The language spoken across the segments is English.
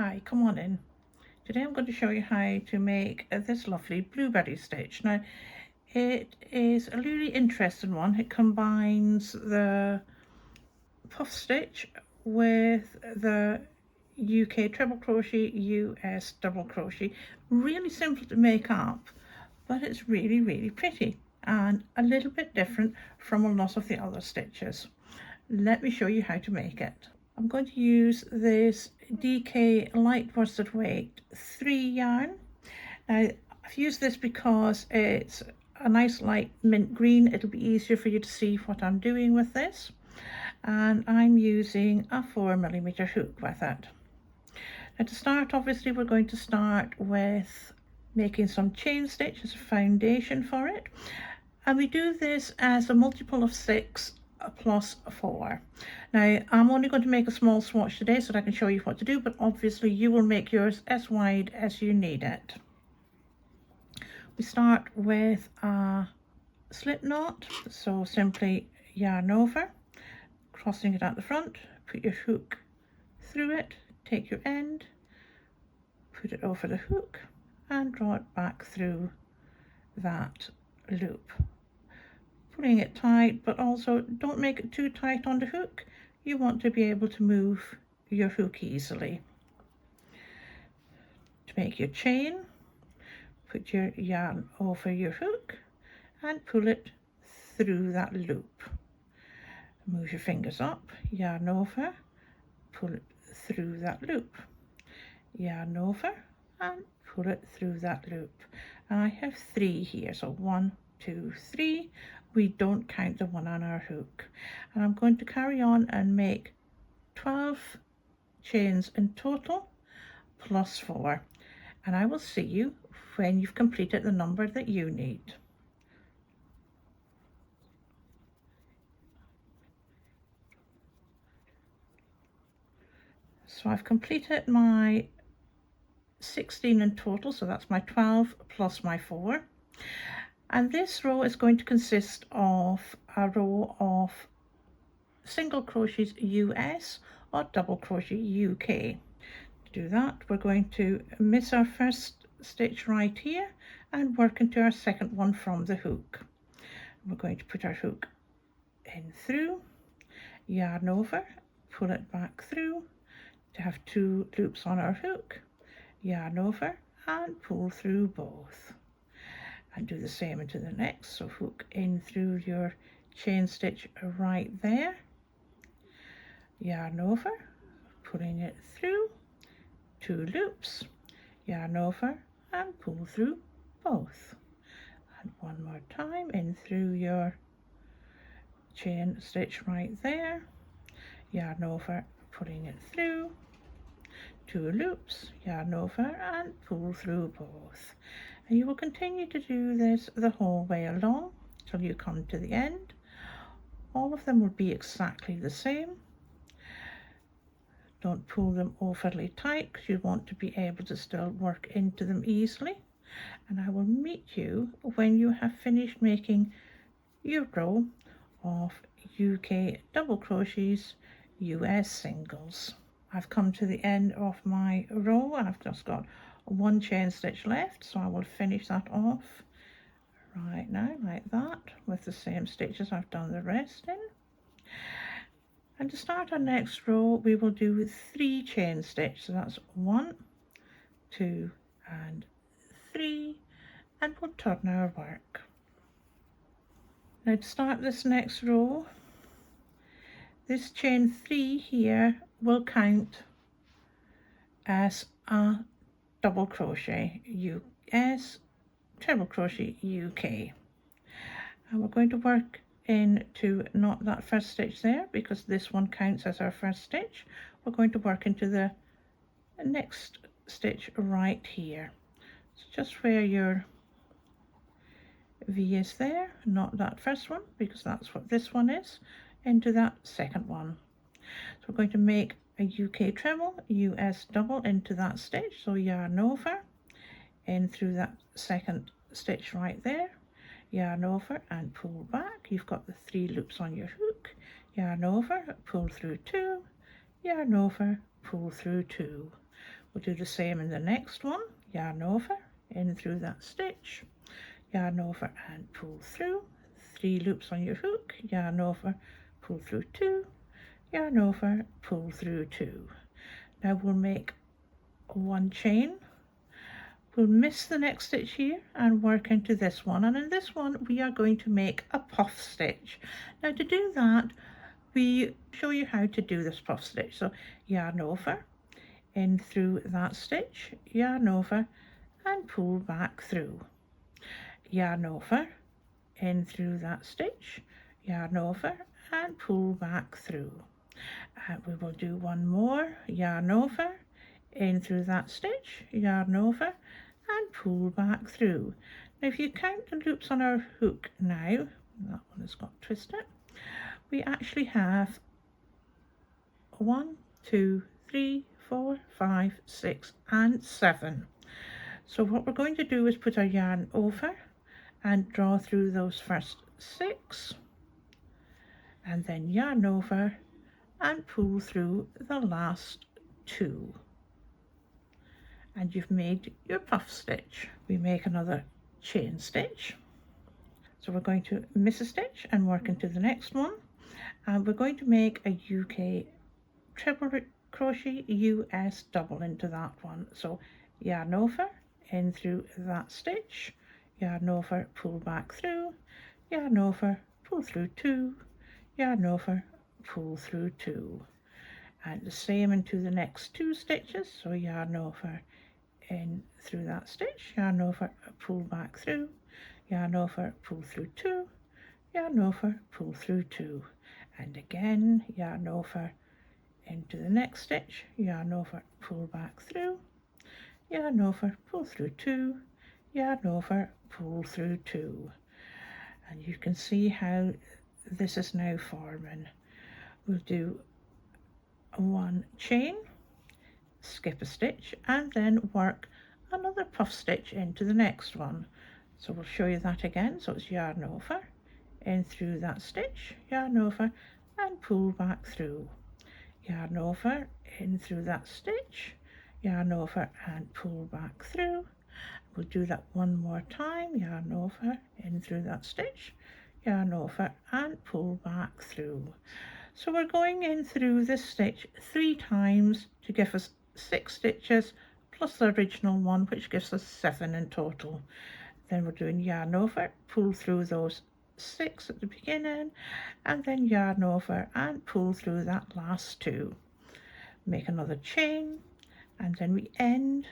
Hi, come on in. Today I'm going to show you how to make this lovely blueberry stitch. Now, it is a really interesting one. It combines the puff stitch with the UK treble crochet, US double crochet. Really simple to make up, but it's really pretty and a little bit different from a lot of the other stitches. Let me show you how to make it. I'm going to use this DK light worsted weight 3 yarn. Now I've used this because it's a nice light mint green. It'll be easier for you to see what I'm doing with this, and I'm using a 4mm hook with it. Now to start, obviously we're going to start with making some chain stitch as a foundation for it, and we do this as a multiple of 6 plus 4. Now I'm only going to make a small swatch today so that I can show you what to do, but obviously you will make yours as wide as you need it. We start with a slip knot, so simply yarn over, crossing it at the front, put your hook through it, take your end, put it over the hook and draw it back through that loop, pulling it tight, but also don't make it too tight on the hook. You want to be able to move your hook easily. To make your chain, put your yarn over your hook and pull it through that loop. Move your fingers up, yarn over, pull it through that loop, yarn over and pull it through that loop. And I have 3 here, so 1, 2, 3. We don't count the one on our hook. And I'm going to carry on and make 12 chains in total plus 4. And I will see you when you've completed the number that you need. So I've completed my 16 in total, so that's my 12 plus my 4. And this row is going to consist of a row of single crochets US or double crochet UK. To do that, we're going to miss our first stitch right here and work into our second one from the hook. We're going to put our hook in through, yarn over, pull it back through to have 2 loops on our hook, yarn over and pull through both. And do the same into the next, so hook in through your chain stitch right there, yarn over, pulling it through, 2 loops, yarn over and pull through both. And one more time in through your chain stitch right there, yarn over, pulling it through, 2 loops, yarn over and pull through both. And you will continue to do this the whole way along till you come to the end. All of them will be exactly the same. Don't pull them overly tight because you want to be able to still work into them easily. And I will meet you when you have finished making your row of UK double crochets, US singles. I've come to the end of my row and I've just got 1 chain stitch left, so I will finish that off right now like that with the same stitches I've done the rest in. And to start our next row we will do 3 chain stitch, so that's 1, 2 and 3, and we'll turn our work. Now to start this next row, this chain 3 here will count as a double crochet US, treble crochet UK. And we're going to work into not that first stitch there because this one counts as our first stitch. We're going to work into the next stitch right here. So just where your V is there, not that first one because that's what this one is, into that second one. So we're going to make a UK treble, US double into that stitch, so yarn over, in through that second stitch right there, yarn over and pull back. You've got the 3 loops on your hook, yarn over, pull through 2, yarn over, pull through 2. We'll do the same in the next one. Yarn over, in through that stitch, yarn over and pull through, 3 loops on your hook, yarn over, pull through 2, yarn over, pull through 2. Now we'll make 1 chain. We'll miss the next stitch here and work into this one, and in this one we are going to make a puff stitch. Now to do that, we show you how to do this puff stitch. So yarn over, in through that stitch, yarn over and pull back through, yarn over, in through that stitch, yarn over and pull back through. And we will do one more, yarn over, in through that stitch, yarn over and pull back through. Now if you count the loops on our hook now, that one has got twisted, we actually have 1, 2, 3, 4, 5, 6 and 7. So what we're going to do is put our yarn over and draw through those first 6, and then yarn over and pull through the last 2, and you've made your puff stitch. We make another chain stitch, so we're going to miss a stitch and work into the next one, and we're going to make a UK treble crochet US double into that one. So yarn over, in through that stitch, yarn over, pull back through, yarn over, pull through 2, yarn over, pull through 2, and the same into the next 2 stitches. So yarn over, in through that stitch, yarn over, pull back through, yarn over, pull through 2, yarn over, pull through 2, and again yarn over into the next stitch, yarn over, pull back through, yarn over, pull through 2, yarn over, pull through 2, and you can see how this is now forming. We'll do 1 chain, skip a stitch, and then work another puff stitch into the next one. So we'll show you that again. So it's yarn over, in through that stitch, yarn over and pull back through, yarn over, in through that stitch, yarn over and pull back through. We'll do that one more time, yarn over, in through that stitch, yarn over and pull back through. So we're going in through this stitch 3 times to give us 6 stitches plus the original one, which gives us 7 in total. Then we're doing yarn over, pull through those 6 at the beginning, and then yarn over and pull through that last 2. Make another chain, and then we end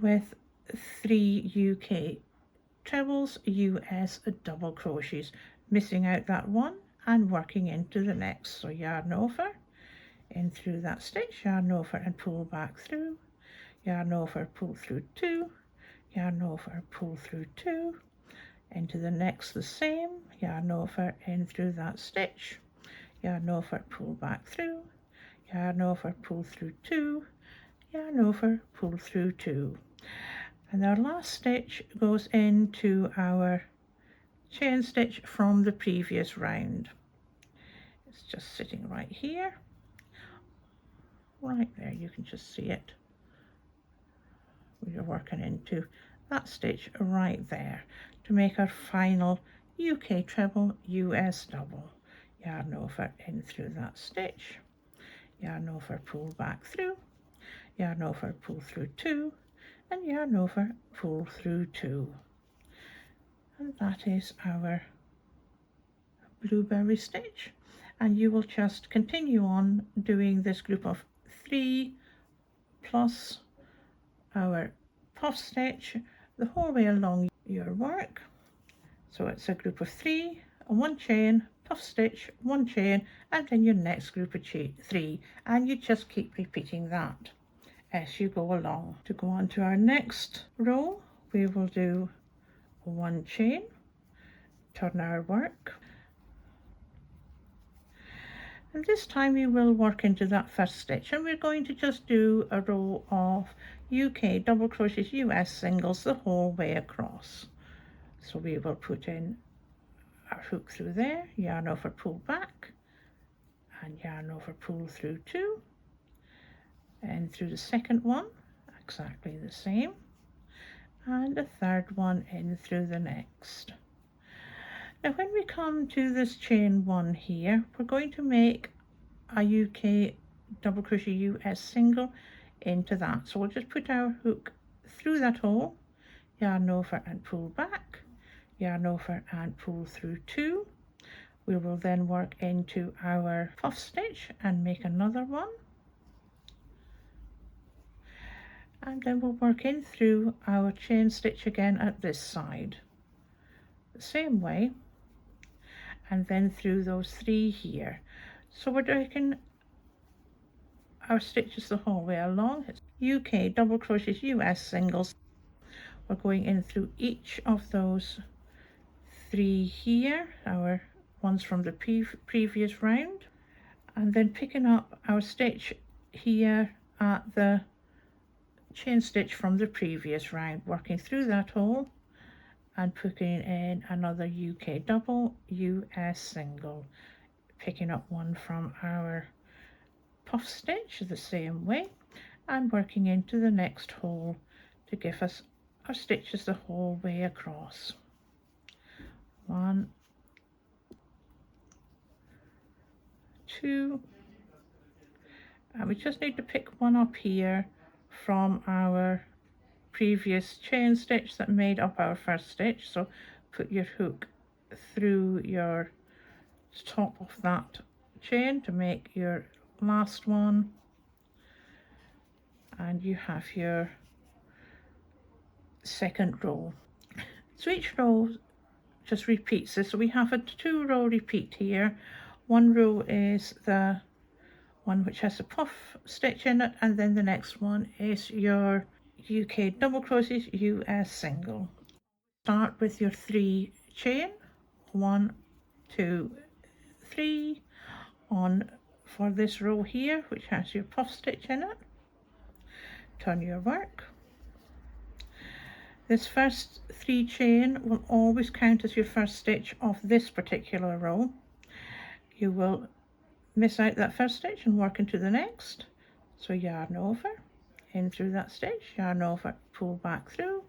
with 3 UK trebles US double crochets, missing out that one and working into the next. So yarn over, in through that stitch, yarn over and pull back through, yarn over, pull through 2, yarn over, pull through 2, into the next the same, yarn over, in through that stitch, yarn over, pull back through, yarn over, pull through 2, yarn over, pull through 2, and our last stitch goes into our chain stitch from the previous round. It's just sitting right here, right there, you can just see it. We're working into that stitch right there to make our final UK treble US double. Yarn over, in through that stitch, yarn over, pull back through, yarn over, pull through 2, and yarn over, pull through 2, and that is our blueberry stitch. And you will just continue on doing this group of 3 plus our puff stitch the whole way along your work. So it's a group of 3, 1 chain, puff stitch, 1 chain, and then your next group of 3, and you just keep repeating that as you go along. To go on to our next row, we will do 1 chain, turn our work, and this time we will work into that first stitch, and we're going to just do a row of UK double crochets US singles the whole way across. So we will put in our hook through there, yarn over, pull back, and yarn over, pull through 2, and through the second one, exactly the same, and a third one in through the next. Now when we come to this chain 1 here, we're going to make a UK double crochet US single into that. So we'll just put our hook through that hole, yarn over and pull back, yarn over and pull through 2. We will then work into our puff stitch and make another one, and then we'll work in through our chain stitch again at this side the same way, and then through those 3 here. So we're taking our stitches the whole way along. It's UK double crochets, US singles. We're going in through each of those 3 here, our ones from the previous round, and then picking up our stitch here at the chain stitch from the previous round, working through that hole and putting in another UK double, US single, picking up one from our puff stitch the same way and working into the next hole to give us our stitches the whole way across. 1, 2, and we just need to pick one up here from our previous chain stitch that made up our first stitch. So put your hook through your top of that chain to make your last one, and you have your second row. So each row just repeats this. So we have a 2-row repeat here. One row is the one which has a puff stitch in it, and then the next one is your UK double crochets US single. Start with your 3 chain, 1, 2, 3 on for this row here which has your puff stitch in it. Turn your work. This first 3 chain will always count as your first stitch of this particular row. You will miss out that first stitch and work into the next. So yarn over, in through that stitch, yarn over, pull back through,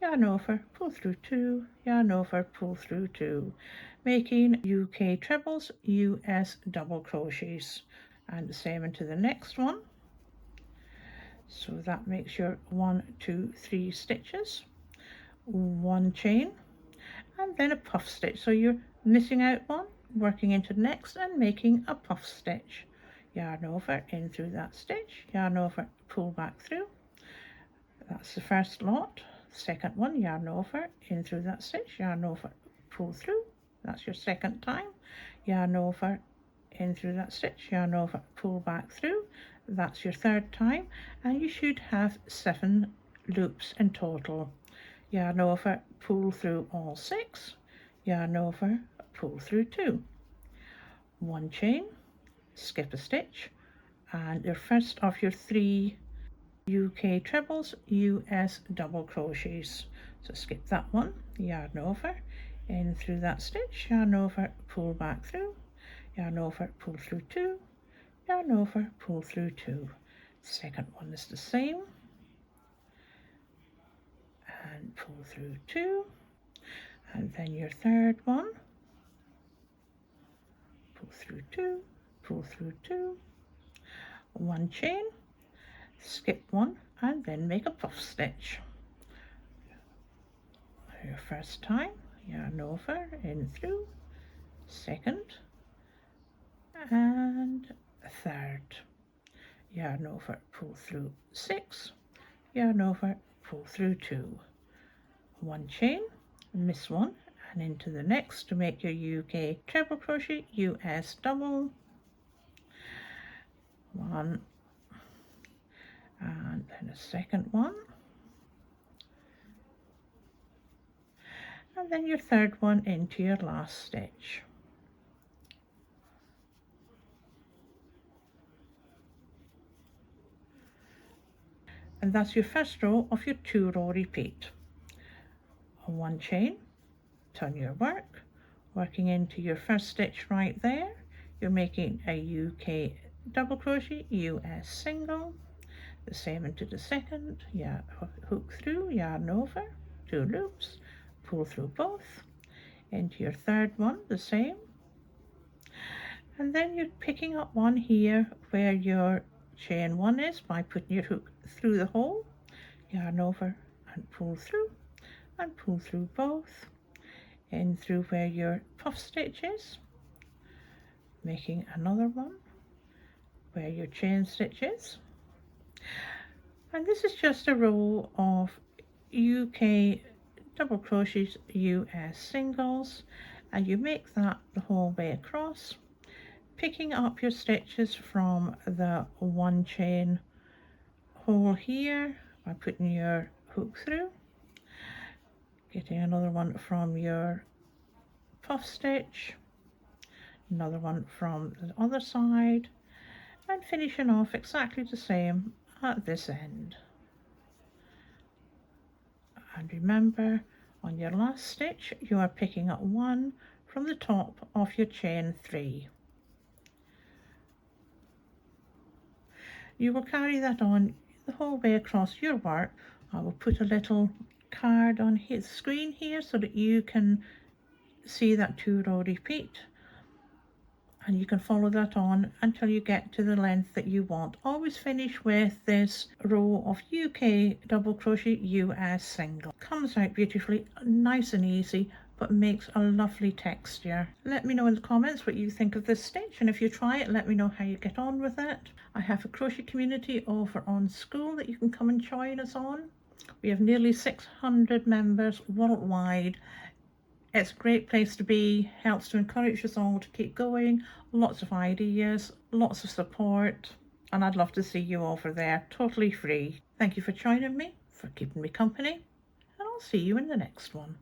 yarn over, pull through 2, yarn over, pull through 2, making UK trebles, US double crochets, and the same into the next one. So that makes your 1, 2, 3 stitches, 1 chain, and then a puff stitch. So you're missing out one, working into the next and making a puff stitch. Yarn over, in through that stitch, yarn over, pull back through. That's the first lot. Second one, yarn over, in through that stitch, yarn over, pull through. That's your second time. Yarn over, in through that stitch, yarn over, pull back through. That's your third time, and you should have 7 loops in total. Yarn over, pull through all 6, yarn over, pull through 2, 1 chain, skip a stitch, and your first of your 3 UK trebles, US double crochets. So skip that one, yarn over, in through that stitch, yarn over, pull back through, yarn over, pull through 2, yarn over, pull through 2. Second one is the same, and pull through 2, and then your third one, pull through 2, pull through 2, 1 chain, skip 1, and then make a puff stitch. Your first time, yarn over, in through, second, and third, yarn over, pull through 6, yarn over, pull through 2, 1 chain, miss 1, and into the next to make your UK treble crochet, US double, 1, and then a second one, and then your third one into your last stitch. And that's your first row of your 2-row repeat. 1 chain, turn your work, working into your first stitch right there. You're making a UK double crochet, US single, The same into the second, hook through, yarn over, 2 loops, pull through both, into your third one, the same, and then you're picking up one here where your chain 1 is by putting your hook through the hole, yarn over and pull through both, in through where your puff stitch is, making another one where your chain stitch is. And this is just a row of UK double crochets, US singles, and you make that the whole way across, picking up your stitches from the 1 chain hole here by putting your hook through, getting another one from your puff stitch, another one from the other side, and finishing off exactly the same at this end. And remember, on your last stitch you are picking up 1 from the top of your chain 3. You will carry that on the whole way across your work. I will put a little card on his screen here so that you can see that 2-row repeat, and you can follow that on until you get to the length that you want. Always finish with this row of UK double crochet US single. Comes out beautifully, nice and easy, but makes a lovely texture. Let me know in the comments what you think of this stitch, and if you try it, let me know how you get on with it. I have a crochet community over on School that you can come and join us on. We have nearly 600 members worldwide. It's a great place to be, helps to encourage us all to keep going, lots of ideas, lots of support, and I'd love to see you over there, totally free. Thank you for joining me, for keeping me company, and I'll see you in the next one.